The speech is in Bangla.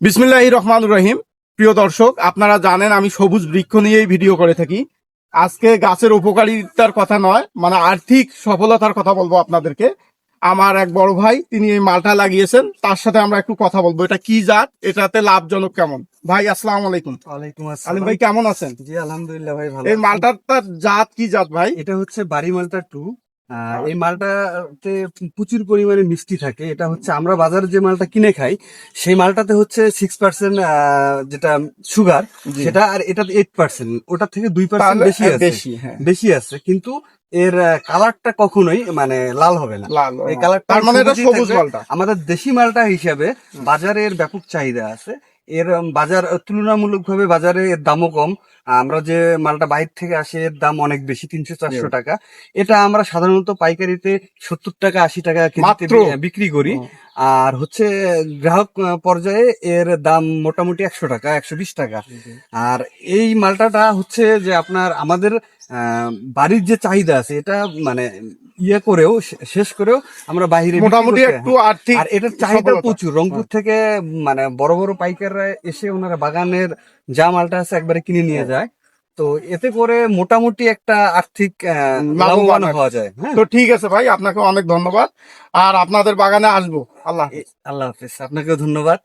বিসমিল্লাহির রহমানুর রহিম। প্রিয় দর্শক, আপনারা জানেন আমি সবুজ বৃক্ষ নিয়েই ভিডিও করে থাকি। আজকে গাছের উপকারিতার কথা নয়, মানে আর্থিক সফলতার কথা বলবো আপনাদেরকে। আমার এক বড় ভাই, তিনি এই মালটা লাগিয়েছেন, তার সাথে আমরা একটু কথা বলবো। এটা কি জাত, এটাতে লাভজনক কেমন? ভাই আসসালামু আলাইকুম। ওয়ালাইকুম আলিম আসসালাম। ভাই কেমন আছেন? জি আলহামদুলিল্লাহ ভাই ভালো এই আছি। মালটার জাত কি জাত ভাই? এটা হচ্ছে বাড়ি মালটা 2। এই মালটাতে প্রচুর পরিমাণে মিষ্টি থাকে। এটা হচ্ছে আমরা বাজারে যে মালটা কিনে খাই সেই মালটাতে হচ্ছে 6% যেটা সুগার, জি। সেটা আর এটা 8%, ওটার থেকে 2% তাহলে বেশি আছে। বেশি, হ্যাঁ। বেশি আছে, কিন্তু এর কালারটা কখনোই মানে লাল হবে না। লাল, এই কালারটা তার মানে এটা সবুজ মালটা। আমাদের দেশি মালটা হিসাবে বাজারের ব্যাপক চাহিদা আছে। এর বাজার তুলনামূলকভাবে বাজারে এর দামও কম। আমরা যে মালটা বাইরে থেকে আসে এর দাম অনেক বেশি, 300-400 টাকা। এটা আমরা সাধারণত পাইকারিতে 70 টাকা 80 টাকা কেজিতে মাত্র? বিক্রি করি। ও। আর হচ্ছে গ্রাহক পর্যায়ে এর দাম মোটামুটি 100 টাকা 120 টাকা। আর এই মালটাটা হচ্ছে যে আপনার আমাদের বাড়ির যে চাহিদা আছে এটা মানে ইয়ে করেও শেষ করেও আমরা বাইরে বিক্রি মোটামুটি করতে- একটু আর্থিক আর এটার চাহিদা সফলতা। প্রচুর। রংপুর থেকে মানে বড় বড় পাইকাররা এসে ওনারা বাগানের যা মালটা আছে একবারে কিনে নিয়ে যায়। তো এতে করে মোটামুটি একটা আর্থিক লাভবান হয়। হওয়া যায়। হ্যাঁ, তো ঠিক আছে ভাই, আপনাকে অনেক ধন্যবাদ। আর আপনাদের বাগানে আসবো। আল্লাহ হাফেজ। আল্লাহ হাফিজ, আপনাকেও ধন্যবাদ।